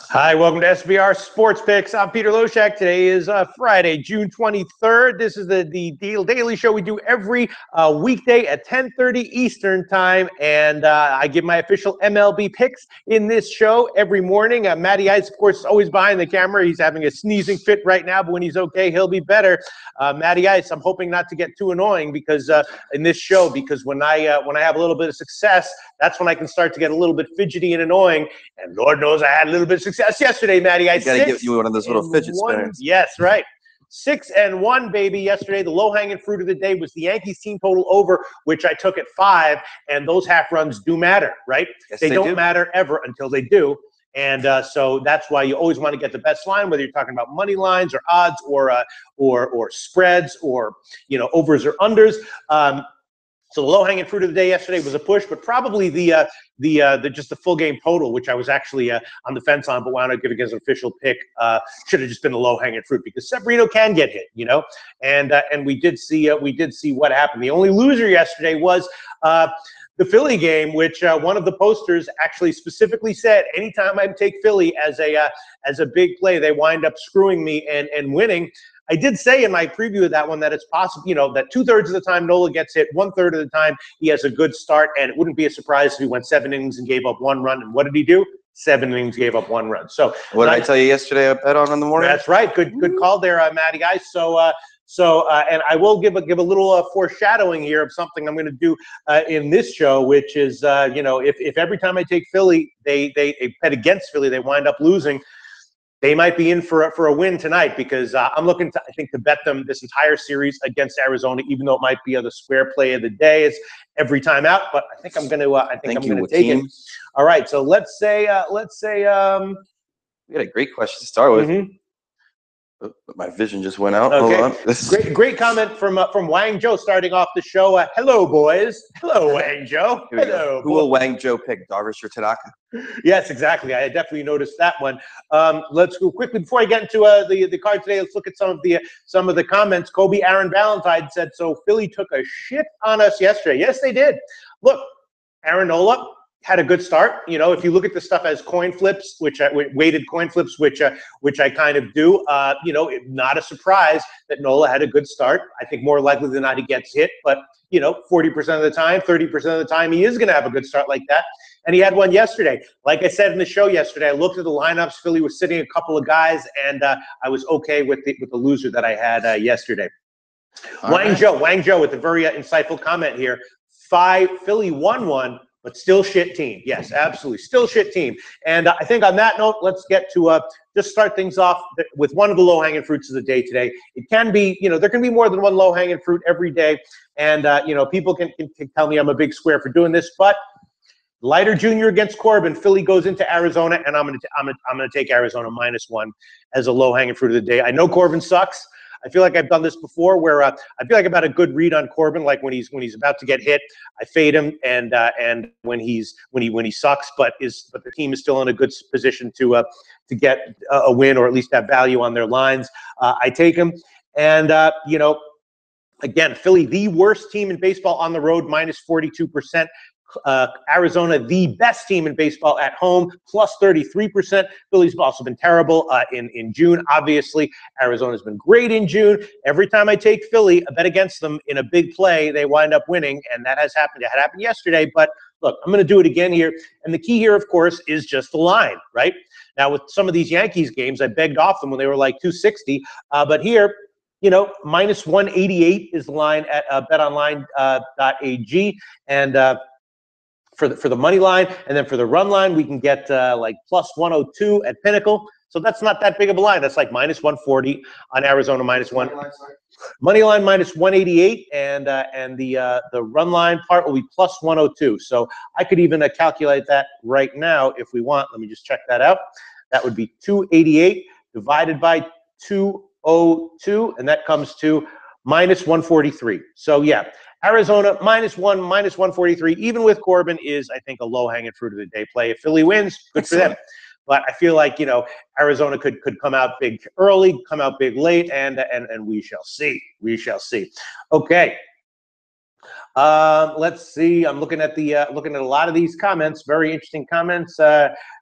Hi, welcome to SBR Sports Picks. I'm Peter Loshak. Today is Friday, June 23rd. This is the daily show we do every weekday at 10:30 Eastern Time, and I give my official MLB picks in this show every morning. Matty Ice, of course, is always behind the camera. He's having a sneezing fit right now, but when he's okay, he'll be better. Matty Ice, I'm hoping not to get too annoying because in this show, because when I have a little bit of success, that's when I can start to get a little bit fidgety and annoying. And Lord knows I had a little bit of success yesterday, Matty. I got to give you one of those little fidget spinners. Yes, right. 6-1, baby. Yesterday, the low-hanging fruit of the day was the Yankees team total over, which I took at 5. And those half runs do matter, right? Yes, they don't matter ever until they do. And so that's why you always want to get the best line, whether you're talking about money lines or odds or spreads or overs or unders. So the low-hanging fruit of the day yesterday was a push, but probably the just the full game total, which I was actually on the fence on, but wound up giving as an official pick, should have just been the low-hanging fruit because Severino can get hit, and we did see what happened. The only loser yesterday was the Philly game, which one of the posters actually specifically said, anytime I take Philly as a big play, they wind up screwing me and winning. I did say in my preview of that one that it's possible, that 2/3 of the time Nola gets hit, 1/3 of the time he has a good start, and it wouldn't be a surprise if he went 7 innings and gave up 1 run. And what did he do? 7 innings, gave up 1 run. So what did I tell you yesterday? I bet on in the morning. That's right. Good call there, Matty guys. So and I will give a little foreshadowing here of something I'm going to do in this show, which is if every time I take Philly, they bet against Philly, they wind up losing. They might be in for a win tonight because I'm looking to, I think, to bet them this entire series against Arizona, even though it might be the square play of the day. It's every time out, but I think I'm going to take it. All right, so let's say we got a great question to start with. Mm-hmm. Oh, my vision just went out. Okay. Hold on. Great comment from Wang Zhou starting off the show. Hello, boys. Hello, Wang Zhou. Hello. Who will Wang Zhou pick, Darvish or Tanaka? Yes, exactly. I definitely noticed that one. Let's go quickly before I get into the card today. Let's look at some of the comments. Kobe Aaron Valentine said, "So Philly took a shit on us yesterday." Yes, they did. Look, Aaron Nola had a good start. If you look at the stuff as coin flips, which weighted coin flips, which I kind of do, not a surprise that Nola had a good start. I think more likely than not he gets hit, but 40% of the time, 30% of the time, he is going to have a good start like that. And he had one yesterday. Like I said in the show yesterday, I looked at the lineups. Philly was sitting a couple of guys, and I was okay with the loser that I had yesterday. Wang Zhou with a very insightful comment here. Philly won one. But still shit team. Yes, absolutely. Still shit team. And I think on that note, let's get to just start things off with one of the low-hanging fruits of the day today. It can be, there can be more than one low-hanging fruit every day. And, people can tell me I'm a big square for doing this. But Leiter Jr. against Corbin, Philly goes into Arizona, and I'm gonna take Arizona -1 as a low-hanging fruit of the day. I know Corbin sucks. I feel like I've done this before where I feel like I've had a good read on Corbin, like when he's about to get hit, I fade him, and when he sucks, but the team is still in a good position to get a win or at least have value on their lines, I take him. And again, Philly, the worst team in baseball on the road, -42%. Arizona, the best team in baseball at home, +33%. Philly's also been terrible in June. Obviously, Arizona's been great in June. Every time I take Philly, I bet against them in a big play, they wind up winning, and that has happened. It had happened yesterday, but look, I'm going to do it again here. And the key here, of course, is just the line, right? Now, with some of these Yankees games, I begged off them when they were like 260, but here, -188 is the line at betonline.ag, and for the money line, and then for the run line, we can get like +102 at Pinnacle. So that's not that big of a line. That's like -140 on Arizona, -1. Money line -188, and the run line part will be +102. So I could even calculate that right now if we want. Let me just check that out. That would be 288 divided by 202, and that comes to -143. So yeah, Arizona -1, -143, even with Corbin, is, I think, a low-hanging fruit of the day play. If Philly wins, good for them. But I feel like, Arizona could come out big early, come out big late, and we shall see. We shall see. Okay. Let's see. I'm looking at a lot of these comments. Very interesting comments.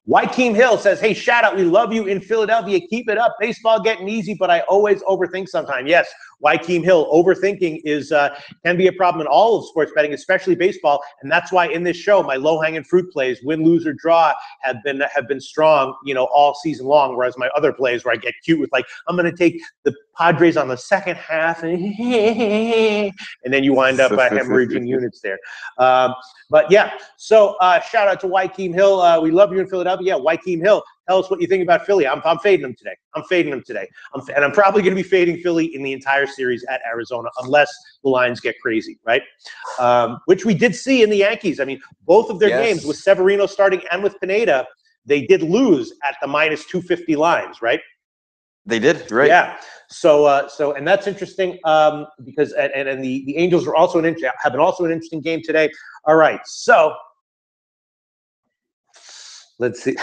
Joaquin Hill says, "Hey, shout out. We love you in Philadelphia. Keep it up. Baseball getting easy, but I always overthink sometimes." Yes, Joaquin Hill, overthinking can be a problem in all of sports betting, especially baseball, and that's why in this show, my low-hanging fruit plays, win, lose, or draw, have been strong, all season long. Whereas my other plays, where I get cute with I'm going to take the Padres on the second half, and then you wind up hemorrhaging units there. But yeah, so shout out to Joaquin Hill. We love you in Philadelphia. Yeah, Joaquin Hill, tell us what you think about Philly. I'm fading them today. And I'm probably going to be fading Philly in the entire series at Arizona, unless the lines get crazy, right? Which we did see in the Yankees. I mean, both of their games with Severino starting and with Pineda, they did lose at the minus 250 lines, right? They did, right? Yeah. So and that's interesting because and the Angels were also have been also an interesting game today. All right, so let's see.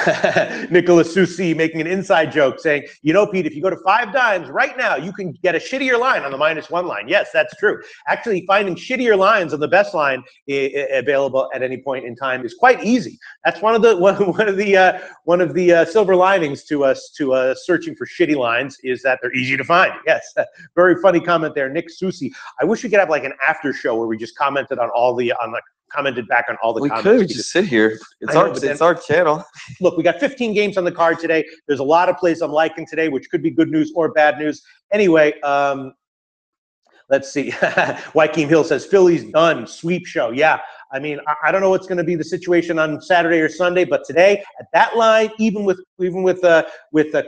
Nicholas Susi making an inside joke saying, Pete, if you go to 5 dimes right now, you can get a shittier line on the -1 line. Yes, that's true. Actually, finding shittier lines on the best line available at any point in time is quite easy. That's one of the silver linings to searching for shitty lines is that they're easy to find. Yes, very funny comment there, Nick Susi. I wish we could have like an after show where we just commented on commented back on all the comments. We could just sit here. It's our channel. Look, we got 15 games on the card today. There's a lot of plays I'm liking today, which could be good news or bad news. Anyway, let's see. Joaquin Hill says, Philly's done. Sweep show. Yeah. I mean, I don't know what's going to be the situation on Saturday or Sunday, but today at that line, even with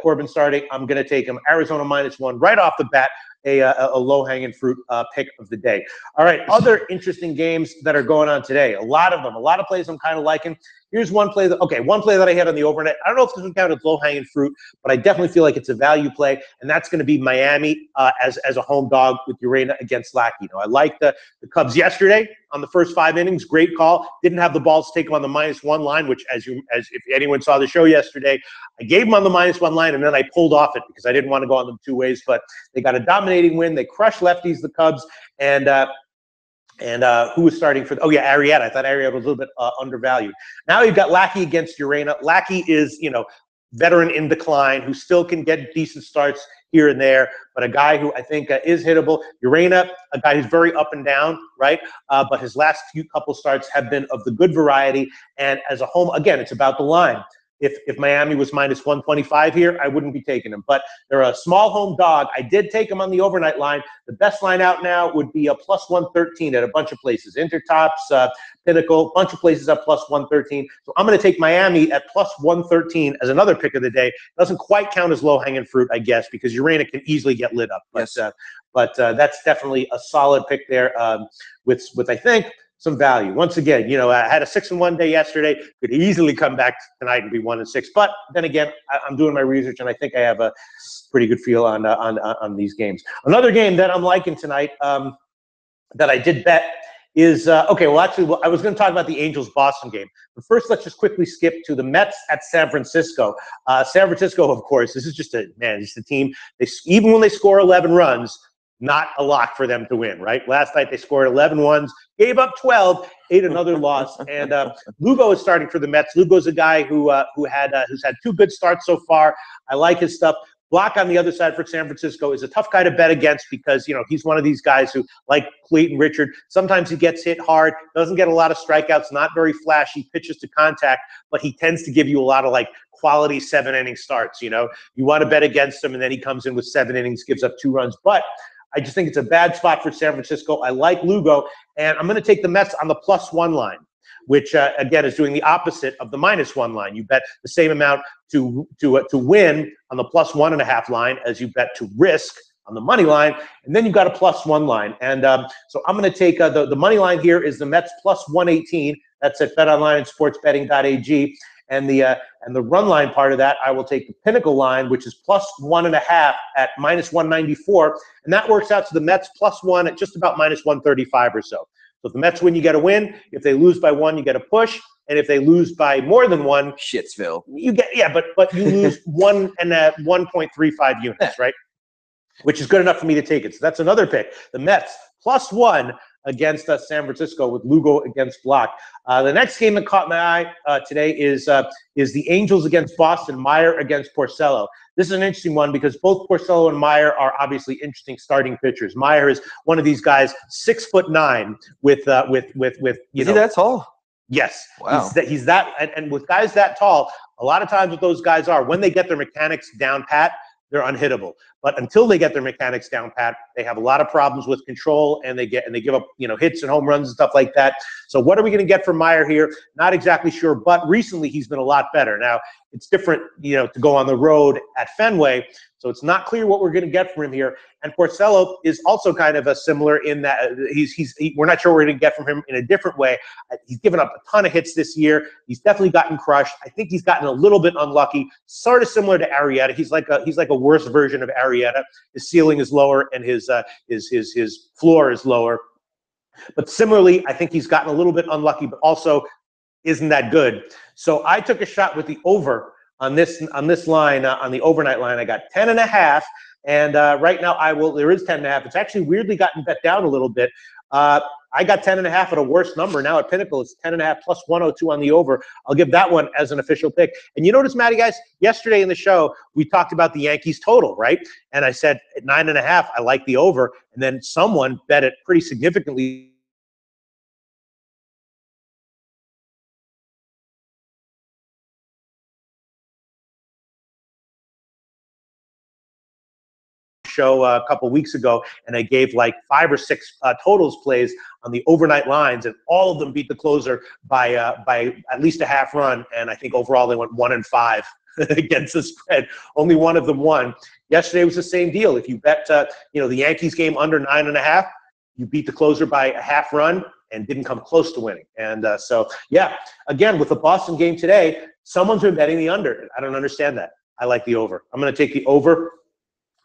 Corbin starting, I'm going to take him. Arizona -1 right off the bat. A low-hanging fruit pick of the day. All right, other interesting games that are going on today. A lot of plays I'm kind of liking. Here's one play that I had on the overnight. I don't know if this would count as low-hanging fruit, but I definitely feel like it's a value play, and that's going to be Miami as a home dog with Urena against Lackey. I liked the Cubs yesterday on the first 5 innings. Great call. Didn't have the balls to take them on the -1 line, which as if anyone saw the show yesterday, I gave them on the -1 line, and then I pulled off it because I didn't want to go on them 2 ways. But they got a dominating win. They crushed lefties, the Cubs, and who was starting for? Oh yeah, Arrieta. I thought Arrieta was a little bit undervalued. Now you've got Lackey against Urena. Lackey is veteran in decline who still can get decent starts here and there, but a guy who I think is hittable. Urena, a guy who's very up and down, right? But his last couple starts have been of the good variety. And as a home, again, it's about the line. If Miami was -125 here, I wouldn't be taking them. But they're a small home dog. I did take them on the overnight line. The best line out now would be a +113 at a bunch of places. Intertops, Pinnacle, bunch of places at +113. So I'm going to take Miami at +113 as another pick of the day. Doesn't quite count as low-hanging fruit, I guess, because Urena can easily get lit up. But that's definitely a solid pick there with I think, some value. Once again, I had a 6-1 day yesterday. Could easily come back tonight and be 1-6. But then again, I'm doing my research, and I think I have a pretty good feel on these games. Another game that I'm liking tonight that I did bet is I was going to talk about the Angels-Boston game. But first, let's just quickly skip to the Mets at San Francisco. San Francisco, of course, this is just a team. Even when they score 11 runs, not a lock for them to win, right? Last night they scored 11 runs, gave up 12, ate another loss, and Lugo is starting for the Mets. Lugo's a guy who's had 2 good starts so far. I like his stuff. Block on the other side for San Francisco is a tough guy to bet against because he's one of these guys who, like Clayton Richard, sometimes he gets hit hard, doesn't get a lot of strikeouts, not very flashy, pitches to contact, but he tends to give you a lot of quality 7-inning starts. You want to bet against him, and then he comes in with 7 innings, gives up 2 runs, but I just think it's a bad spot for San Francisco. I like Lugo, and I'm going to take the Mets on the +1 line, which again is doing the opposite of the -1 line. You bet the same amount to win on the +1.5 line as you bet to risk on the money line, and then you've got a +1 line. And so I'm going to take the money line here is the Mets +118. That's at BetOnline and SportsBetting.ag. And the run line part of that, I will take the Pinnacle line, which is +1.5 at -194, and that works out to the Mets +1 at just about -135 or so. So if the Mets win, you get a win. If they lose by 1, you get a push, and if they lose by more than 1, Shitsville. You get but you lose 1.35 units, right? Which is good enough for me to take it. So that's another pick. The Mets +1 against San Francisco with Lugo against Block. The next game that caught my eye today is the Angels against Boston, Meyer against Porcello. This is an interesting one because both Porcello and Meyer are obviously interesting starting pitchers. Meyer is one of these guys, 6'9", with you Is know. he that tall? Yes, Wow. he's that, and with guys that tall, a lot of times what those guys are, when they get their mechanics down pat, they're unhittable. But until they get their mechanics down pat, they have a lot of problems with control, and they give up hits and home runs and stuff like that. So what are we going to get from Meyer here? Not exactly sure, but recently he's been a lot better. Now it's different, to go on the road at Fenway, so it's not clear what we're going to get from him here. And Porcello is also kind of a similar in that we're not sure what we're going to get from him in a different way. He's given up a ton of hits this year. He's definitely gotten crushed. I think he's gotten a little bit unlucky, sort of similar to Arrieta. He's like a worse version of Arrieta. His ceiling is lower and his floor is lower. But similarly, I think he's gotten a little bit unlucky, but also isn't that good. So I took a shot with the over on this line, on the overnight line. I got 10.5, and right now there is 10.5. It's actually weirdly gotten bet down a little bit. I got 10.5 at a worse number. Now at Pinnacle, it's 10.5 plus 102 on the over. I'll give that one as an official pick. And you notice, Matty, guys, yesterday in the show, we talked about the Yankees total, right? And I said at 9.5, I like the over. And then someone bet it pretty significantly. Show a couple weeks ago, and I gave like 5 or 6 totals plays on the overnight lines, and all of them beat the closer by at least a half run. And I think overall they went 1-5 against the spread. Only one of them won. Yesterday was the same deal. If you bet the Yankees game under 9.5, you beat the closer by a half run and didn't come close to winning. And so yeah, again with the Boston game today, someone's been betting the under. I don't understand that. I like the over. I'm going to take the over.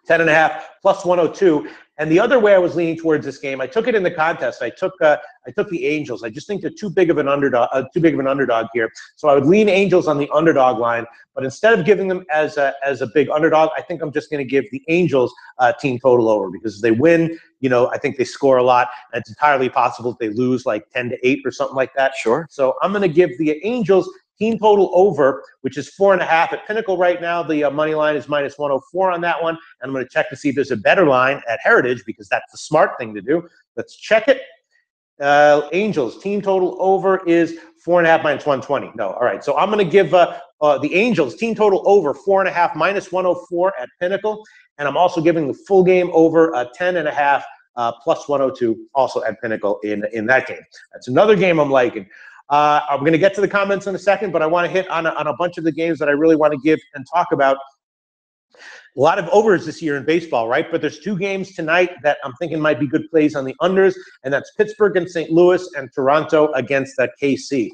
10.5 plus 102. And the other way I was leaning towards this game, I took it in the contest. I took the Angels. I just think they're too big of an underdog here. So I would lean Angels on the underdog line, but instead of giving them as a big underdog, I think I'm just going to give the Angels team total over, because if they win, I think they score a lot, and it's entirely possible if they lose like 10-8 or something like that. Sure. So I'm going to give the Angels team total over, which is 4.5 at Pinnacle right now. The money line is minus 104 on that one. And I'm going to check to see if there's a better line at Heritage, because that's the smart thing to do. Let's check it. Angels team total over is 4.5 minus 120. No, all right. So I'm going to give the Angels team total over 4.5 minus 104 at Pinnacle, and I'm also giving the full game over 10.5 plus 102 also at Pinnacle in that game. That's another game I'm liking. I'm going to get to the comments in a second, but I want to hit on a bunch of the games that I really want to give and talk about. A lot of overs this year in baseball, right? But there's 2 games tonight that I'm thinking might be good plays on the unders, and that's Pittsburgh and St. Louis and Toronto against KC.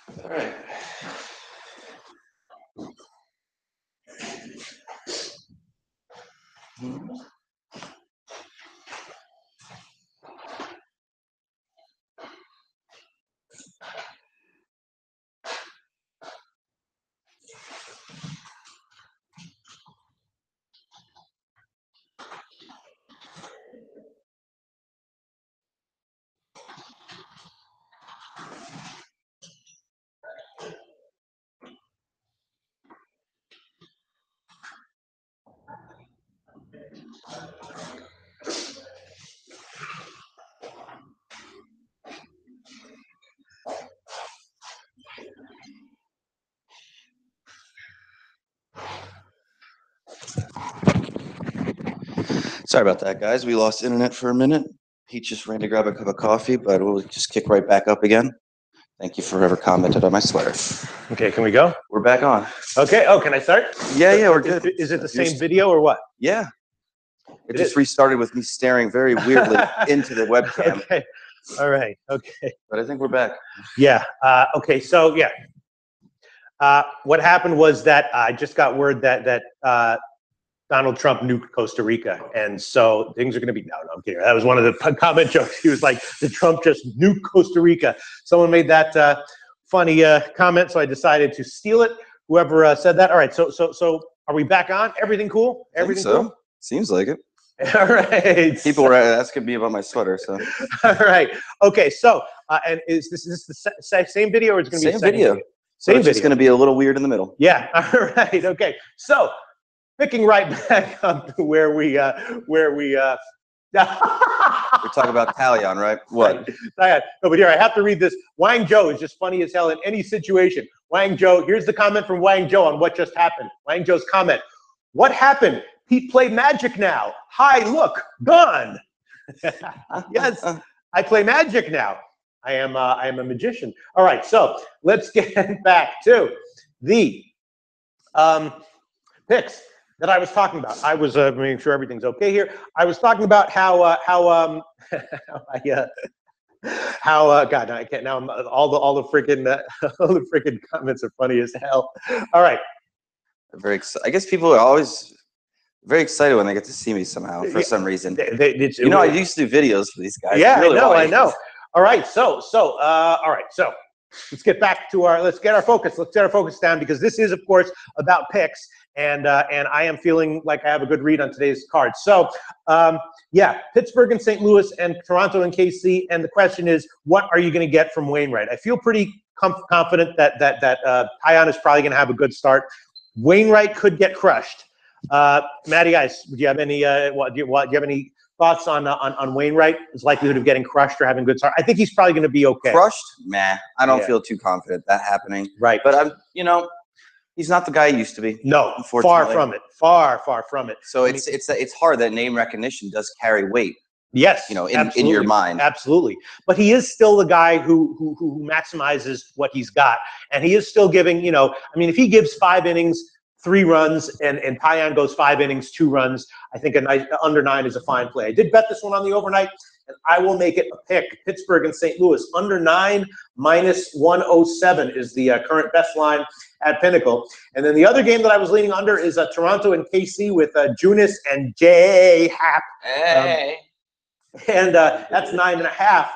All right. Sorry about that, guys. We lost internet for a minute. Pete just ran to grab a cup of coffee, but we'll just kick right back up again. Thank you for whoever commented on my sweater. Okay, can we go? We're back on. Okay. Oh, can I start? Yeah, we're good. Is it the same video or what? Yeah. It just restarted with me staring very weirdly into the webcam. Okay. All right. Okay. But I think we're back. Yeah. Okay. So yeah. What happened was that I just got word that Donald Trump nuked Costa Rica, and so things are going to be. No, I'm kidding. That was one of the comment jokes. He was like, "Did Trump just nuke Costa Rica?" Someone made that funny comment, so I decided to steal it. Whoever said that. All right. So are we back on? Everything cool? Everything cool? Seems like it. All right. People were asking me about my sweater, so. All right. Okay. So, and is this the same video, or it's going to be same video? Same video. It's going to be a little weird in the middle. Yeah. All right. Okay. So, picking right back up to where we We're talking about Talion, right? What? Right. No, but here I have to read this. Wang Zhou is just funny as hell in any situation. Wang Zhou. Here's the comment from Wang Zhou on what just happened. Wang Zhou's comment: "What happened? Pete play Magic now. Hi, look, gone." Yes, I play Magic now. I am a magician. All right, so let's get back to the picks that I was talking about. I was making sure everything's okay here. I was talking about how God, I can't now. All the freaking comments are funny as hell. All right. Very excited. I guess people are always very excited when they get to see me somehow for some reason. I used to do videos for these guys. Yeah, really I know. All right, so let's get back to let's get our focus. Let's get our focus down, because this is, of course, about picks, and I am feeling like I have a good read on today's cards. So, yeah, Pittsburgh and St. Louis and Toronto and KC, and the question is, what are you going to get from Wainwright? I feel pretty confident that Tyon is probably going to have a good start. Wainwright could get crushed. Matty Ice, do you have any? Do you have any thoughts on Wainwright? His likelihood of getting crushed or having a good start? I think he's probably going to be okay. Crushed? Nah, I don't feel too confident that happening. Right, but he's not the guy he used to be. No, far from it. Far from it. So it's hard that name recognition does carry weight. Yes, in your mind. Absolutely. But he is still the guy who maximizes what he's got. And he is still giving, if he gives 5 innings, 3 runs, and Tyon goes 5 innings, 2 runs, I think a nice under 9 is a fine play. I did bet this one on the overnight, and I will make it a pick. Pittsburgh and St. Louis, under 9, -107 is the current best line at Pinnacle. And then the other game that I was leaning under is Toronto and KC with Junis and J. Happ. Hey. And that's 9.5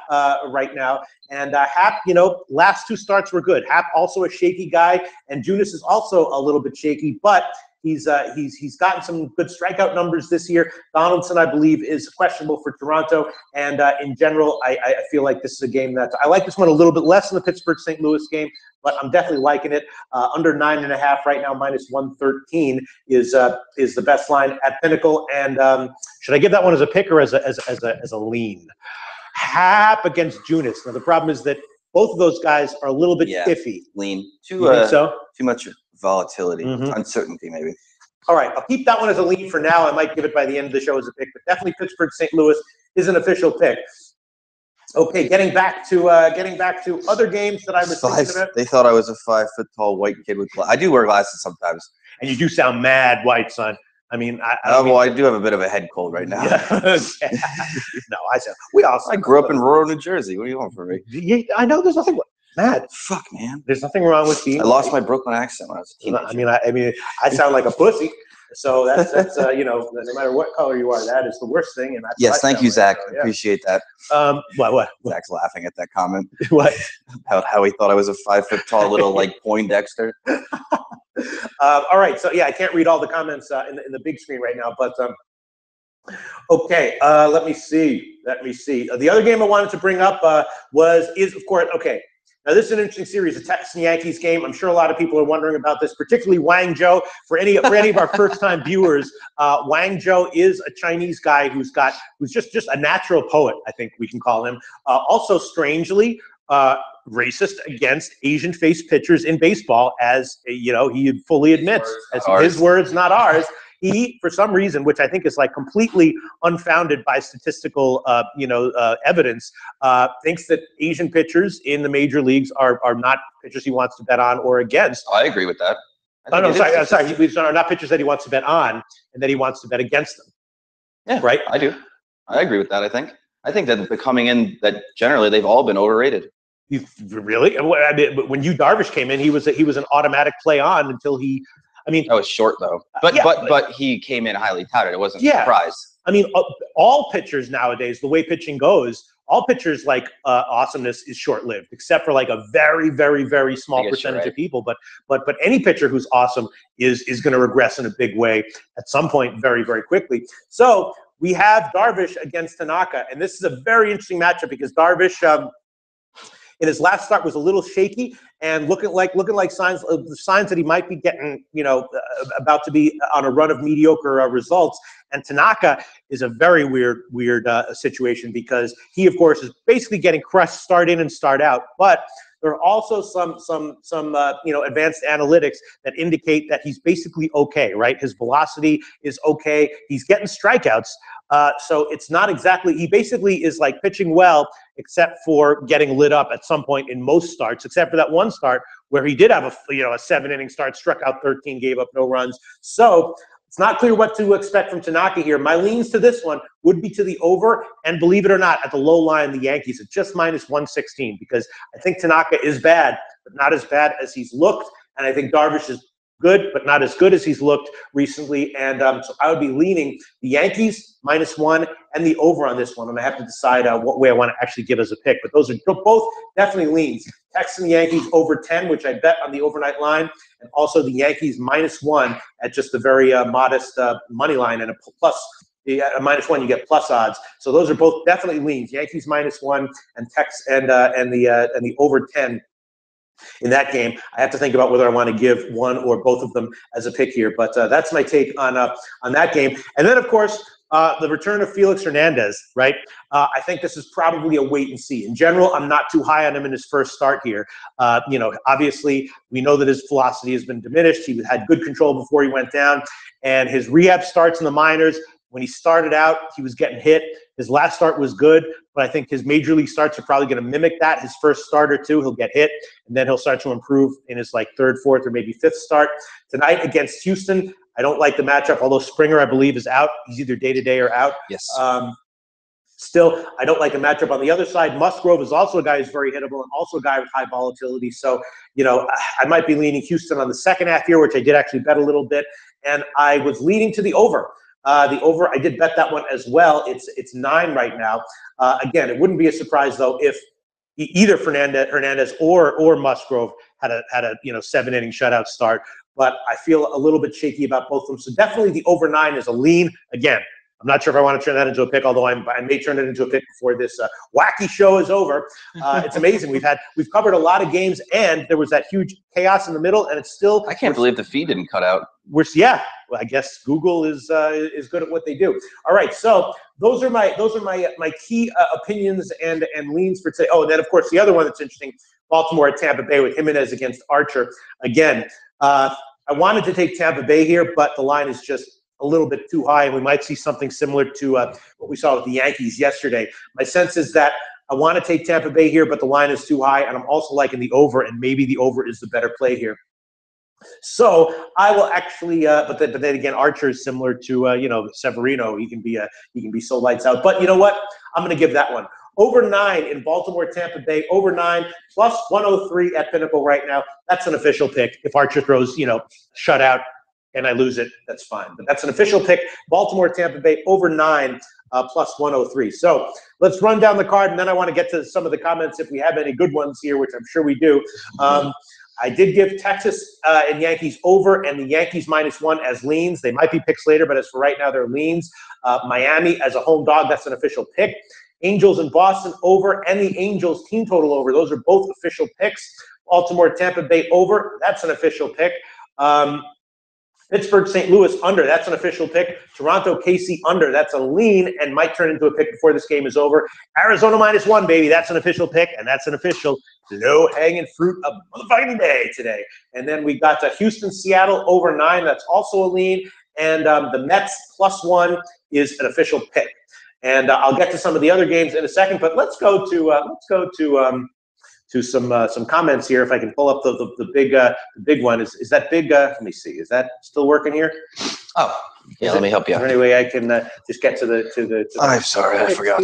right now. And Happ, last 2 starts were good. Happ also a shaky guy, and Junis is also a little bit shaky, but he's gotten some good strikeout numbers this year. Donaldson, I believe, is questionable for Toronto, and in general, I feel like this is a game that I like this one a little bit less than the Pittsburgh-St. Louis game, but I'm definitely liking it. Under 9.5 right now, -113 is the best line at Pinnacle. And should I give that one as a pick or as a lean? Happ against Junis. Now the problem is that both of those guys are a little bit iffy. Lean. You think so? Too much volatility, uncertainty, maybe. All right, I'll keep that one as a lean for now. I might give it by the end of the show as a pick, but definitely Pittsburgh-St. Louis is an official pick. Okay, getting back to other games that I was thinking about. They thought I was a 5-foot-tall white kid with glasses. I do wear glasses sometimes. And you do sound mad white, son. I mean, I do have a bit of a head cold right now. Yeah. No, I said I grew up in rural New Jersey. What do you want from me? I know there's nothing. Matt, Fuck, man. there's nothing wrong with being. I lost my Brooklyn accent when I was a teenager. I mean, I sound like a pussy. So that's no matter what color you are, that is the worst thing. And that's yes, thank you, Zach. So, yeah. Appreciate that. What? Zach's laughing at that comment. What? How he thought I was a 5 foot tall little like Poindexter. All right, so yeah, I can't read all the comments in the big screen right now, but okay. Let me see. The other game I wanted to bring up is of course okay. Now, this is an interesting series, a Texans-Yankees game. I'm sure a lot of people are wondering about this, particularly Wang Zhou. For any of our first-time viewers, Wang Zhou is a Chinese guy who's just a natural poet, I think we can call him. Also, strangely, racist against Asian-faced pitchers in baseball, as he fully admits, as his words, not ours. He, for some reason, which I think is like completely unfounded by statistical, evidence, thinks that Asian pitchers in the major leagues are not pitchers he wants to bet on or against. I agree with that. Sorry. These are not pitchers that he wants to bet on, and that he wants to bet against them. Yeah, right. I do. I agree with that. I think that coming in, that generally they've all been overrated. Really? I mean, when Darvish came in, he was an automatic play on until he. I mean, that was short though. But he came in highly touted. It wasn't a surprise. I mean, all pitchers nowadays, the way pitching goes, all pitchers like awesomeness is short-lived, except for like a very, very, very small percentage of people. But any pitcher who's awesome is going to regress in a big way at some point, very, very quickly. So we have Darvish against Tanaka, and this is a very interesting matchup because Darvish. In his last start was a little shaky and looking like signs that he might be getting, about to be on a run of mediocre results. And Tanaka is a very weird situation because he, of course, is basically getting crushed start in and start out. But there are also some advanced analytics that indicate that he's basically okay, right? His velocity is okay. He's getting strikeouts. So it's not exactly, he basically is like pitching well, except for getting lit up at some point in most starts, except for that one start where he did have a 7-inning start, struck out 13, gave up no runs. So it's not clear what to expect from Tanaka here. My leans to this one would be to the over, and believe it or not, at the low line, the Yankees at just -116, because I think Tanaka is bad, but not as bad as he's looked, and I think Darvish is good, but not as good as he's looked recently. And so I would be leaning the Yankees -1 and the over on this one. And I have to decide what way I want to actually give as a pick. But those are both definitely leans. Texans and Yankees over 10, which I bet on the overnight line. And also the Yankees -1 at just a very modest money line and a plus. At -1, you get plus odds. So those are both definitely leans. Yankees -1 and the over 10. In that game, I have to think about whether I want to give one or both of them as a pick here. But that's my take on that game. And then, of course, the return of Felix Hernandez, right? I think this is probably a wait and see. In general, I'm not too high on him in his first start here. Obviously, we know that his velocity has been diminished. He had good control before he went down. And his rehab starts in the minors. When he started out, he was getting hit. His last start was good, but I think his major league starts are probably going to mimic that. His first start or two, he'll get hit, and then he'll start to improve in his third, fourth, or maybe fifth start. Tonight against Houston, I don't like the matchup, although Springer, I believe, is out. He's either day-to-day or out. Yes. Still, I don't like the matchup on the other side. Musgrove is also a guy who's very hittable and also a guy with high volatility. So, I might be leaning Houston on the second half here, which I did actually bet a little bit, and I was leaning to the over. The over, I did bet that one as well. It's 9 right now. Again, it wouldn't be a surprise though if either Hernandez or Musgrove had a 7-inning shutout start. But I feel a little bit shaky about both of them. So definitely the over 9 is a lean. Again, I'm not sure if I want to turn that into a pick, although I may turn it into a pick before this wacky show is over. It's amazing. We've covered a lot of games, and there was that huge chaos in the middle, and it's still. I can't believe the feed didn't cut out. Well, I guess Google is good at what they do. All right, so those are my key opinions and leans for today. Oh, and then of course the other one that's interesting: Baltimore at Tampa Bay with Jimenez against Archer. Again, I wanted to take Tampa Bay here, but the line is just a little bit too high, and we might see something similar to what we saw with the Yankees yesterday. My sense is that I want to take Tampa Bay here, but the line is too high, and I'm also liking the over, and maybe the over is the better play here. So I will actually, but then again, Archer is similar to Severino. He can be so lights out. But you know what? I'm going to give that one Over 9 in Baltimore, Tampa Bay. Over 9 plus 103 at Pinnacle right now. That's an official pick. If Archer throws, shutout and I lose it, that's fine. But that's an official pick. Baltimore, Tampa Bay, over 9 plus 103. So let's run down the card, and then I want to get to some of the comments if we have any good ones here, which I'm sure we do. I did give Texas and Yankees over and the Yankees -1 as leans. They might be picks later, but as for right now, they're leans. Miami as a home dog, that's an official pick. Angels and Boston over and the Angels team total over. Those are both official picks. Baltimore, Tampa Bay over. That's an official pick. Pittsburgh, St. Louis under. That's an official pick. Toronto, KC under. That's a lean and might turn into a pick before this game is over. Arizona -1, baby. That's an official pick, and that's an official low-hanging fruit of motherfucking day today. And then we got Houston, Seattle over 9. That's also a lean. And the Mets +1 is an official pick. And I'll get to some of the other games in a second, but let's go to some comments here. If I can pull up the big one. Is that big? Let me see. Is that still working here? Oh, yeah. Let me help you Is out. there any way I can just get to the I'm sorry, I forgot.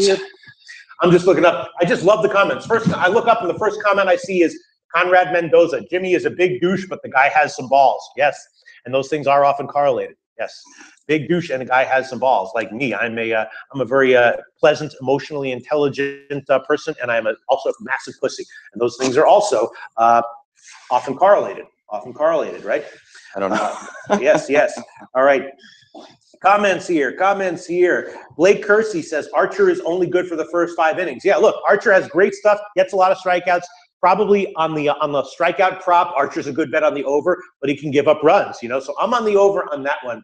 I'm just looking up. I just love the comments. First, I look up and the first comment I see is Conrad Mendoza. Jimmy is a big douche, but the guy has some balls. Yes, and those things are often correlated. Yes, big douche and a guy has some balls. Like me, I'm a very pleasant, emotionally intelligent person, and I'm also a massive pussy. And those things are also often correlated. Often correlated, right? I don't know. Yes. All right. Comments here. Blake Kersey says Archer is only good for the first 5 innings. Yeah, look, Archer has great stuff, gets a lot of strikeouts. Probably on the strikeout prop, Archer's a good bet on the over, but he can give up runs, So I'm on the over on that one.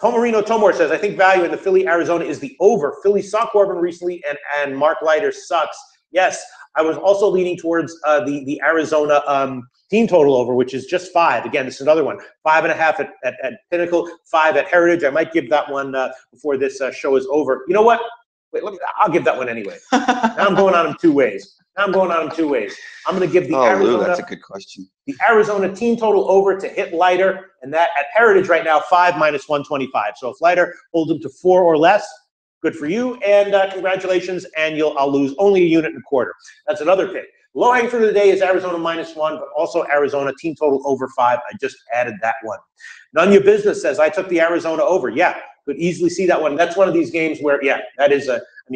Tomarino Tomor says, I think value in the Philly Arizona is the over. Philly saw Corbin recently, and Mark Leiter sucks. Yes, I was also leaning towards the Arizona team total over, which is just 5. Again, this is another one. 5.5 at Pinnacle, 5 at Heritage. I might give that one before this show is over. You know what? Wait, I'll give that one anyway. Now I'm going on them two ways. I'm going to give the Arizona. Lou, that's a good question. The Arizona team total over to hit Leiter, and that at Heritage right now 5 -125. So if Leiter holds him to 4 or less, good for you, and congratulations. And I'll lose only 1.25 units. That's another pick. Low hang for the day is Arizona -1, but also Arizona team total over 5. I just added that one. None Your Business says I took the Arizona over. Yeah, could easily see that one. That's one of these games where, yeah, that is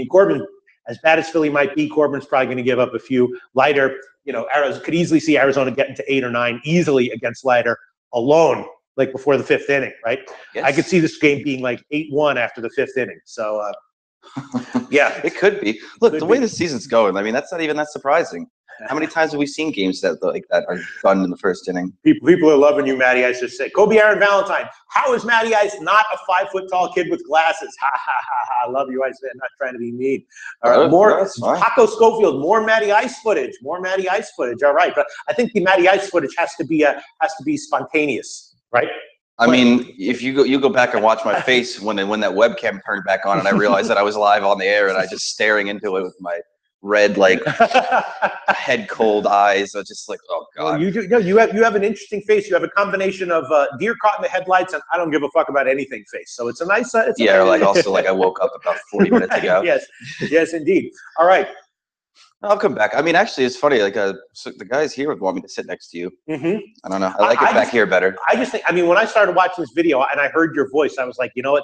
Corbin. As bad as Philly might be, Corbin's probably going to give up a few. Leiter, Arizona could easily see Arizona getting to 8 or 9 easily against Leiter alone, like before the 5th inning, right? Yes. I could see this game being like 8-1 after the 5th inning. So, yeah. It could be. Look, the way the season's going, that's not even that surprising. How many times have we seen games that are done in the first inning? People are loving you, Matty Ice just said. Kobe Aaron Valentine. How is Matty Ice not a 5-foot-tall kid with glasses? Ha, ha, ha, ha. I love you, Ice man. Not trying to be mean. All right, more Paco Schofield. More Matty Ice footage. All right, but I think the Matty Ice footage has to be spontaneous, right? I mean, if you go back and watch my face when that webcam turned back on and I realized that I was live on the air and I just staring into it with my red, head cold eyes. I was just like, oh god. Well, you have an interesting face. You have a combination of deer caught in the headlights and I don't give a fuck about anything face. So it's a nice. I woke up about 40 minutes ago. Yes, indeed. All right. I'll come back. Actually, it's funny. So the guys here would want me to sit next to you. Mm-hmm. I don't know. I like it back here better. I just think. When I started watching this video and I heard your voice, I was like, you know what?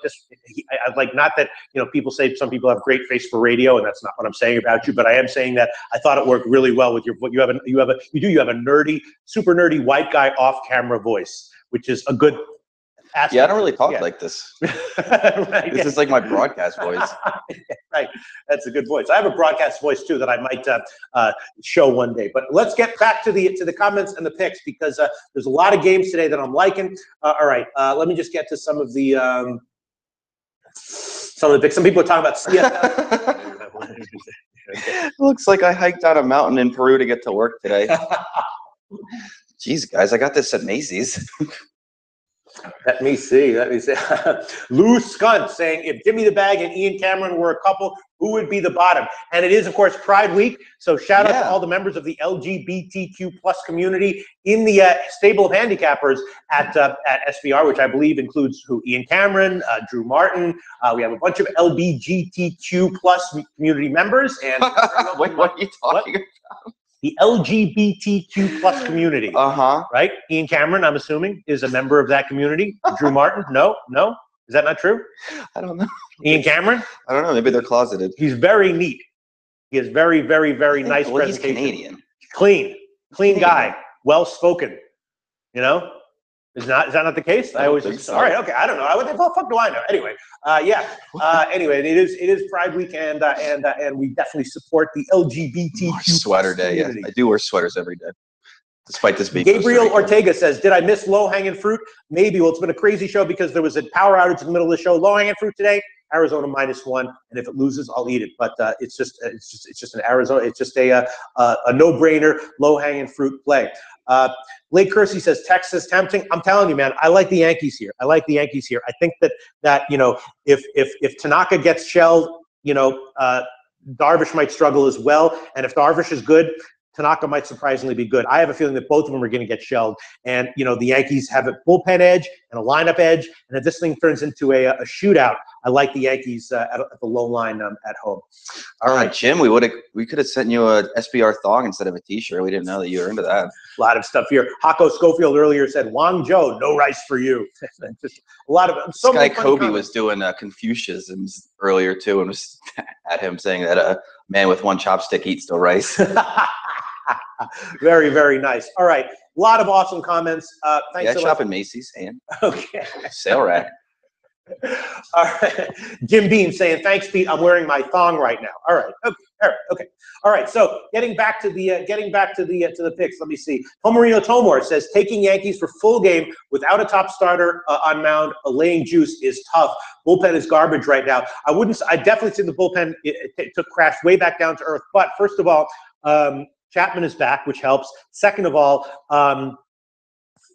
Not that people say some people have great face for radio, and that's not what I'm saying about you. But I am saying that I thought it worked really well with your. You have a nerdy, super nerdy white guy off camera voice, which is a good. Yeah, I don't really talk like this. Right, this is like my broadcast voice. Right, that's a good voice. I have a broadcast voice too that I might show one day. But let's get back to the comments and the picks because there's a lot of games today that I'm liking. All right, let me just get to some of the picks. Some people are talking about CFL. Looks like I hiked down a mountain in Peru to get to work today. Jeez, guys, I got this at Macy's. Let me see. Lou Skunt saying, if Jimmy the Bag and Ian Cameron were a couple, who would be the bottom? And it is, of course, Pride Week. So shout out to all the members of the LGBTQ plus community in the stable of handicappers at SBR, which I believe includes Ian Cameron, Drew Martin. We have a bunch of LGBTQ plus community members. And Wait, what are you talking about? The LGBTQ plus community. Right? Ian Cameron, I'm assuming, is a member of that community. Drew Martin? No? Is that not true? I don't know. Ian Cameron? I don't know. Maybe they're closeted. He's very neat. He has very, very, very nice presentation. He's Canadian. Clean guy. Well spoken. You know? Is that not the case? I always think so. All right, okay. I don't know. What the fuck do I know? Anyway, anyway, it is Pride Week, and we definitely support the LGBTQ sweater day. Yes, I do wear sweaters every day, despite this being. Gabriel Ortega says, "Did I miss low-hanging fruit? Maybe. Well, it's been a crazy show because there was a power outage in the middle of the show. Low-hanging fruit today. Arizona -1, and if it loses, I'll eat it. But it's just an Arizona. It's just a no-brainer, low-hanging fruit play." Blake Kersey says Texas tempting. I'm telling you, man, I like the Yankees here. I think that if Tanaka gets shelled, Darvish might struggle as well. And if Darvish is good, Tanaka might surprisingly be good. I have a feeling that both of them are going to get shelled. And, the Yankees have a bullpen edge and a lineup edge. And if this thing turns into a shootout, I like the Yankees at the low line at home. All right, Jim, we could have sent you a SBR thong instead of a T-shirt. We didn't know that you were into that. A lot of stuff here. Hako Schofield earlier said, Wang Zhou, no rice for you. Just a lot of so this guy Kobe was doing Confucianisms earlier too, and was at him saying that a man with one chopstick eats no rice. Very, very nice. All right. A lot of awesome comments. Thanks so much. Shop at Macy's. And okay. Sale rack. All right. Jim Beam saying, thanks, Pete. I'm wearing my thong right now. All right. Okay. All right. Okay. All right. So getting back to the picks. Let me see. Tomarino Tomor says taking Yankees for full game without a top starter on mound, laying juice is tough. Bullpen is garbage right now. I definitely think the bullpen took crash way back down to earth. But first of all, Chapman is back, which helps. Second of all,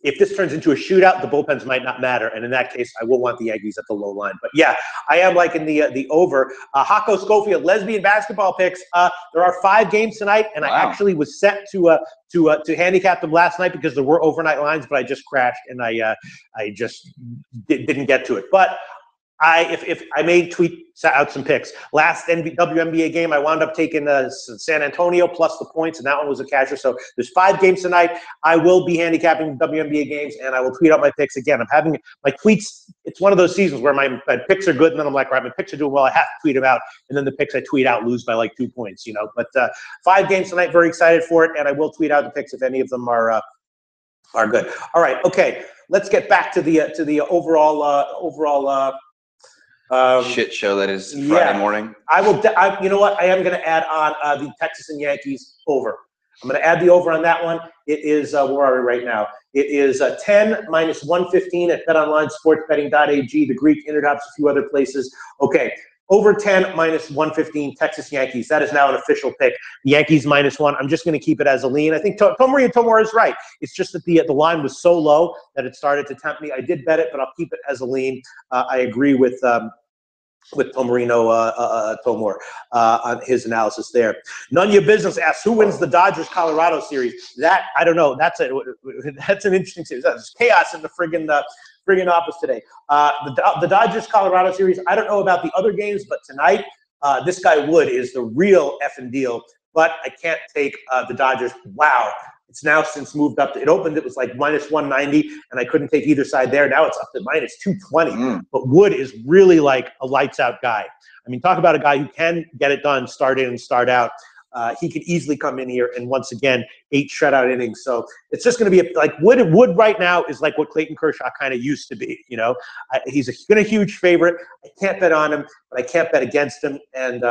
if this turns into a shootout, the bullpens might not matter. And in that case, I will want the Yankees at the low line. But yeah, I am liking the over. Hako Schofield, lesbian basketball picks. There are 5 games tonight, and I actually was set to handicap them last night because there were overnight lines, but I just crashed and I just didn't get to it. But if I may tweet out some picks. Last WNBA game, I wound up taking San Antonio plus the points, and that one was a casher. So there's 5 games tonight. I will be handicapping WNBA games, and I will tweet out my picks again. I'm having my tweets. It's one of those seasons where my picks are good, and then I'm like, all right, my picks are doing well. I have to tweet them out, and then the picks I tweet out lose by like 2 points, But 5 games tonight. Very excited for it, and I will tweet out the picks if any of them are good. All right, okay. Let's get back to the overall. Shit show that is Friday morning. You know what? I am going to add on the Texas and Yankees over. I'm going to add the over on that one. It is, where are we right now? It is 10 minus 115 at BetOnline Sportsbetting.ag, the Greek, Interdops, a few other places. Okay, over 10 minus 115, Texas Yankees. That is now an official pick. The Yankees -1. I'm just going to keep it as a lean. I think Tomori is right. It's just that the line was so low that it started to tempt me. I did bet it, but I'll keep it as a lean. I agree with Tomarino Tomor on his analysis there. None of your business asks who wins the Dodgers-Colorado series. That, I don't know. That's an interesting series. That's chaos in the friggin' office today. The Dodgers-Colorado series, I don't know about the other games, but tonight, this guy Wood is the real effing deal. But I can't take the Dodgers. Wow. It's now since moved up. It opened, it was like -190, and I couldn't take either side there. Now it's up to -220. But Wood is really like a lights-out guy. I mean, talk about a guy who can get it done, start in and start out. He could easily come in here and once again 8 shutout innings. So it's just going to be like Wood right now is like what Clayton Kershaw kind of used to be. He's been a huge favorite. I can't bet on him, but I can't bet against him. And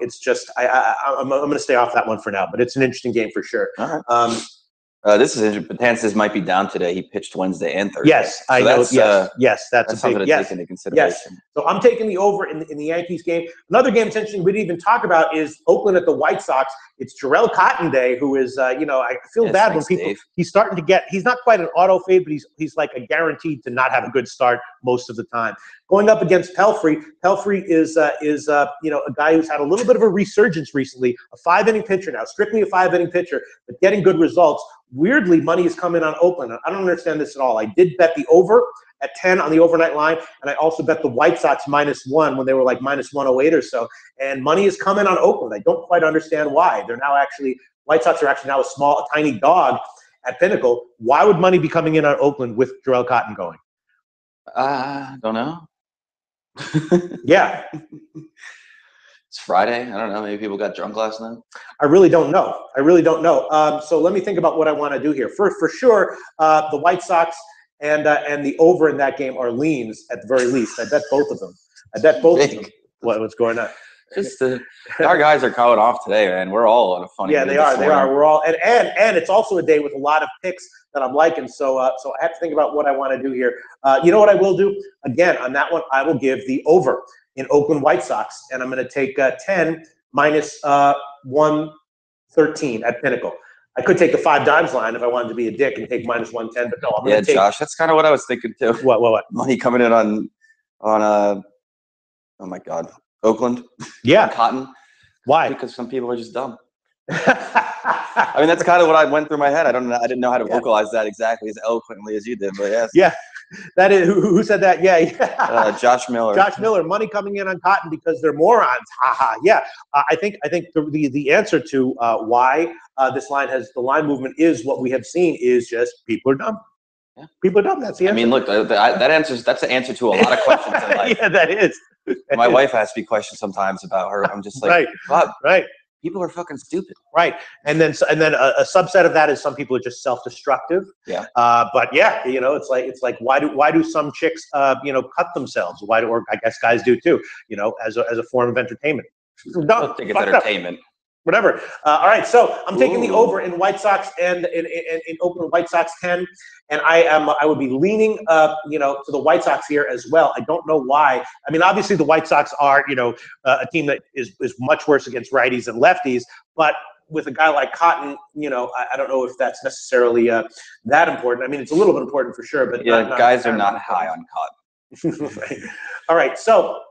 it's just I'm going to stay off that one for now. But it's an interesting game for sure. All right. This is interesting. Betances might be down today. He pitched Wednesday and Thursday. Yes, I know. Yes, that's a something big to take into consideration. Yes. So I'm taking the over in the Yankees game. Another game that's interesting we didn't even talk about is Oakland at the White Sox. It's Jarrell Cotton Day, who is, I feel bad when people. Dave. He's starting to get. He's not quite an auto fade, but he's like a guaranteed to not have a good start most of the time. going up against Pelfrey. Pelfrey is you know, a guy who's had a little bit of a resurgence recently, a 5-inning pitcher now, strictly a 5-inning pitcher, but getting good results. Weirdly, money has come in on Oakland. I don't understand this at all. I did bet the over at 10 on the overnight line, and I also bet the White Sox -1 when they were like -108 or so. And money is coming on Oakland. I don't quite understand why. They're now actually, White Sox are actually now a tiny dog at Pinnacle. Why would money be coming in on Oakland with Jarrell Cotton going? Don't know. Yeah. It's Friday. I don't know. Maybe people got drunk last night. I really don't know. So let me think about what I want to do here. For sure, the White Sox and the over in that game are leans at the very least. I bet both of them. What's going on? Just our guys are coming off today, man. We're all on a funny. Yeah, they are. We're all and it's also a day with a lot of picks that I'm liking. So I have to think about what I want to do here. You know what I will do? Again, on that one, I will give the over in Oakland White Sox, and I'm going to take 10 -113 at Pinnacle. I could take the 5 dimes line if I wanted to be a dick and take -110, but no, I'm going to take. Josh, that's kind of what I was thinking too. What? Money coming in on oh my God, Oakland. Yeah. Cotton. Why? Because some people are just dumb. I mean, that's kind of what I went through my head. I didn't know how to vocalize that exactly as eloquently as you did, but yes. Yeah. That is who said that? Yeah. Josh Miller. Josh Miller. Money coming in on Cotton because they're morons. Ha. Yeah. I think the answer to why this line has the line movement is what we have seen is just people are dumb. Yeah. People are dumb. That's the answer. I mean, look, that's the answer to a lot of questions in life. Yeah, that is. My wife asks me questions sometimes about her. I'm just like, right. People are fucking stupid. Right. And then a subset of that is some people are just self-destructive. Yeah. But yeah, you know, it's like why do some chicks you know, cut themselves? Or I guess guys do too, you know, as a form of entertainment. I don't think it's entertainment. Whatever. All right, so I'm taking the over in White Sox and in Oakland White Sox 10, and I would be leaning you know, to the White Sox here as well. I don't know why. I mean, obviously the White Sox are, you know, a team that is much worse against righties and lefties, but with a guy like Cotton, you know, I don't know if that's necessarily that important. I mean, it's a little bit important for sure, but yeah, guys are not high on Cotton. Right. All right, so.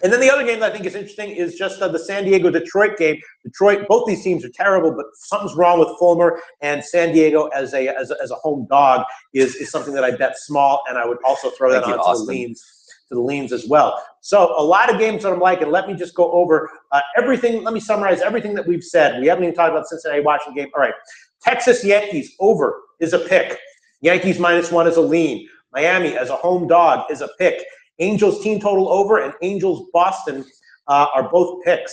And then the other game that I think is interesting is just the San Diego-Detroit game. Detroit, both these teams are terrible, but something's wrong with Fulmer, and San Diego as a home dog is something that I bet small, and I would also throw that onto the leans as well. So a lot of games that I'm liking. Let me just go over everything. Let me summarize everything that we've said. We haven't even talked about Cincinnati Washington game. All right, Texas Yankees over is a pick. Yankees -1 is a lean. Miami as a home dog is a pick. Angels team total over and Angels Boston are both picks.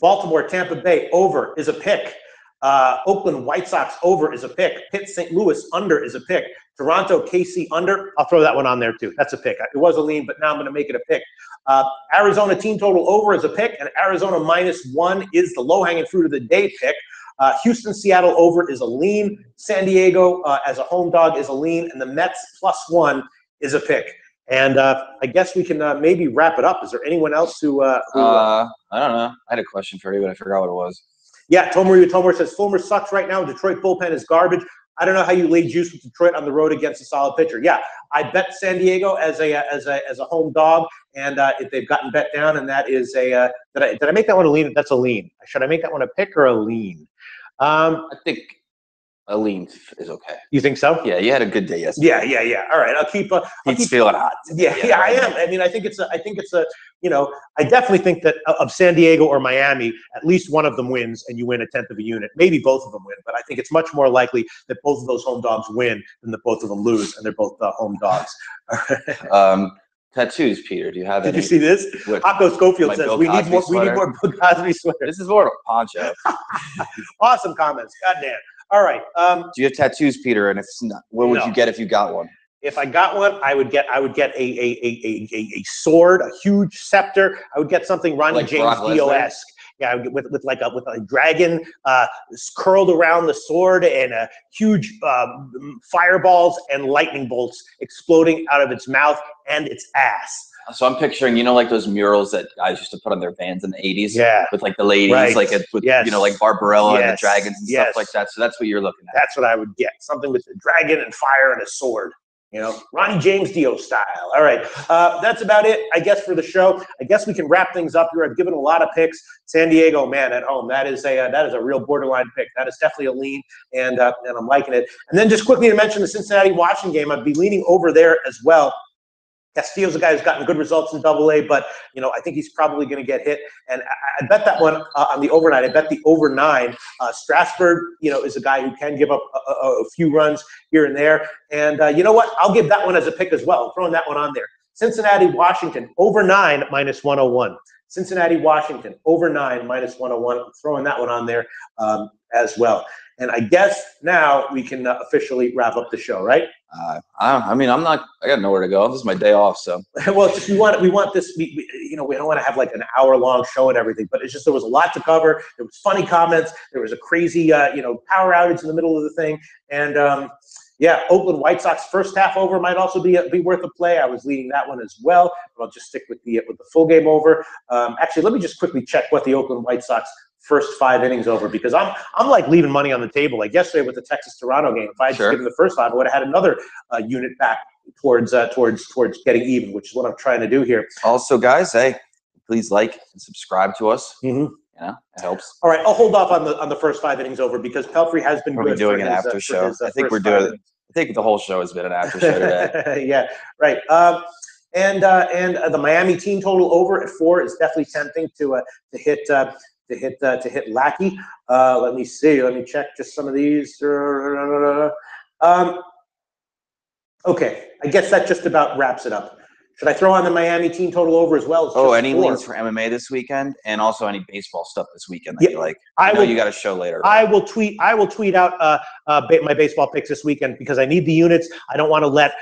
Baltimore Tampa Bay over is a pick. Oakland White Sox over is a pick. Pitt St. Louis under is a pick. Toronto KC under. I'll throw that one on there too. That's a pick. It was a lean, but now I'm going to make it a pick. Arizona team total over is a pick, and Arizona -1 is the low-hanging fruit of the day pick. Houston Seattle over is a lean. San Diego as a home dog is a lean, and the Mets +1 is a pick. And I guess we can maybe wrap it up. Is there anyone else who I don't know. I had a question for you, but I forgot what it was. Yeah, Tomer says Fulmer sucks right now. Detroit bullpen is garbage. I don't know how you lay juice with Detroit on the road against a solid pitcher. Yeah, I bet San Diego as a home dog, and if they've gotten bet down, and that is a did I make that one a lean? That's a lean. Should I make that one a pick or a lean? I think a lean is okay. You think so? Yeah, you had a good day yesterday. Yeah. All right, I'll keep. He's feeling hot. Yeah, I am. I mean, I think it's a. You know, I definitely think that of San Diego or Miami, at least one of them wins, and you win 1/10 of a unit. Maybe both of them win, but I think it's much more likely that both of those home dogs win than that both of them lose, and they're both home dogs. Tattoos, Peter. Do you have? Did you see this? Akko Schofield says we need more Bill Cosby sweaters. This is more of a poncho. Awesome comments. Goddamn. All right. Do you have tattoos, Peter? And if not, what would you get if you got one? If I got one, I would get a sword, a huge scepter. I would get something Ronnie like James Dio-esque. Yeah, with a dragon curled around the sword and a huge fireballs and lightning bolts exploding out of its mouth and its ass. So I'm picturing, you know, like those murals that guys used to put on their vans in the 80s? Yeah. With like the ladies, right. like with, you know, like Barbarella and the dragons and yes. stuff like that. So that's what you're looking at. That's what I would get. Something with a dragon and fire and a sword. Ronnie James Dio style. All right, that's about it, I guess, for the show. I guess we can wrap things up here. I've given a lot of picks. San Diego, man, at home, that is a real borderline pick. That is definitely a lean, and I'm liking it. And then just quickly to mention the Cincinnati-Washington game, I'd be leaning over there as well. Castillo's a guy who's gotten good results in AA, but I think he's probably going to get hit. And I bet that one on the overnight. I bet the over 9. Strasburg, is a guy who can give up a few runs here and there. And you know what? I'll give that one as a pick as well. I'm throwing that one on there. Cincinnati, Washington, over 9 minus 101. Cincinnati, Washington, over 9 minus 101. I'm throwing that one on there as well. And I guess now we can officially wrap up the show, right? I got nowhere to go. This is my day off, so. Well, it's just we want this. We don't want to have like an hour-long show and everything, but it's just there was a lot to cover. There was funny comments. There was a crazy, power outage in the middle of the thing, and Oakland White Sox first half over might also be worth a play. I was leading that one as well, but I'll just stick with the full game over. Actually, let me just quickly check what the Oakland White Sox first 5 innings over, because I'm like leaving money on the table. Like yesterday with the Texas-Toronto game, if I had just given the first 5, I would have had another unit back towards getting even, which is what I'm trying to do here. Also, guys, hey, please like and subscribe to us. Mm-hmm. It helps. All right, I'll hold off on the first 5 innings over because Pelfrey has been good. Doing an after show. I think we're doing. I think the whole show has been an after show today. Yeah, right. And the Miami team total over at 4 is definitely tempting to hit Lackey. Let me see. Let me check just some of these. Okay, I guess that just about wraps it up. Should I throw on the Miami team total over as well? Any leans for MMA this weekend, and also any baseball stuff this weekend that you like? I know you got a show later. I will tweet out my baseball picks this weekend because I need the units. I don't want to let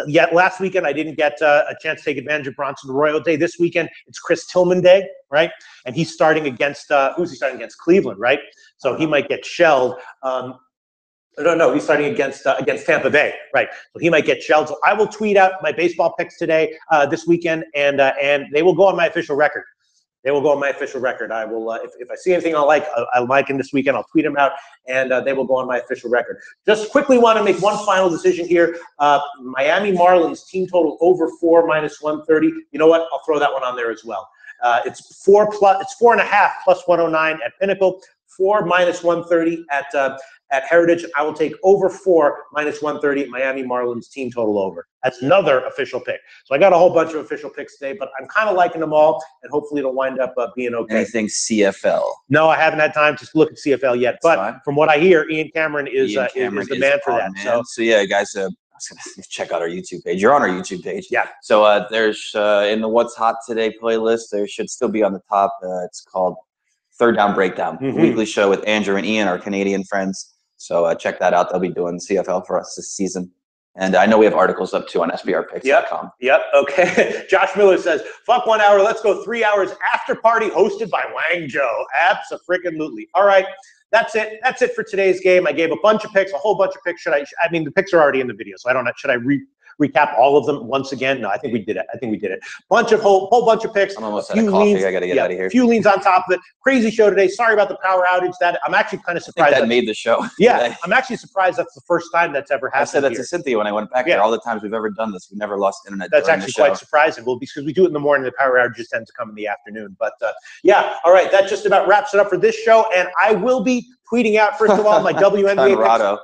yet. Last weekend I didn't get a chance to take advantage of Bronson Arroyo Day. This weekend it's Chris Tillman Day, right? And he's starting against who's he starting against? Cleveland, right? So he might get shelled. No, he's starting against Tampa Bay, right? So he might get shelled. So I will tweet out my baseball picks today, this weekend, and they will go on my official record. They will go on my official record. I will, if I see anything I'll like in this weekend, I'll tweet them out, and they will go on my official record. Just quickly want to make one final decision here. Miami Marlins team total over 4 minus 130. You know what? I'll throw that one on there as well. It's 4.5 plus 109 at Pinnacle, 4 minus 130 at Heritage. I will take over 4 minus 130 Miami Marlins team total over. That's another official pick. So I got a whole bunch of official picks today, but I'm kind of liking them all, and hopefully it'll wind up being okay. Anything CFL? No, I haven't had time to look at CFL yet, but from what I hear, Ian Cameron is the man for that. So yeah, guys. I was going to check out our YouTube page. You're on our YouTube page. Yeah. So there's in the What's Hot Today playlist, there should still be on the top. It's called Third Down Breakdown, weekly show with Andrew and Ian, our Canadian friends. So check that out. They'll be doing CFL for us this season. And I know we have articles up too on sbrpicks.com. Yep. Okay. Josh Miller says, fuck 1 hour. Let's go 3 hours after party hosted by Wang Zhou. Abso-freaking-lutely. All right. That's it. That's it for today's game. I gave a bunch of picks, a whole bunch of picks. The picks are already in the video, so should I recap all of them once again? No, I think we did it. Whole bunch of picks. I'm almost out of coffee. I got to get out of here. A few leans on top of it. Crazy show today. Sorry about the power outage. That I'm actually kind of surprised. That made the show. Yeah, today. I'm actually surprised that's the first time that's ever happened. I said that to Cynthia when I went back there. All the times we've ever done this, we never lost internet. That's actually quite surprising. Well, because we do it in the morning, the power outages tend to come in the afternoon. But all right, that just about wraps it up for this show. And I will be tweeting out, first of all, my WNBA picks.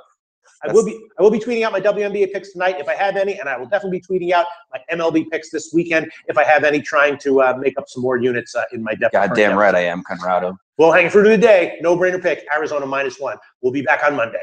I will be tweeting out my WNBA picks tonight if I have any, and I will definitely be tweeting out my MLB picks this weekend if I have any, trying to make up some more units in my depth. Goddamn right I am, Conrado. Well, hanging fruit of the day, no-brainer pick, Arizona -1. We'll be back on Monday.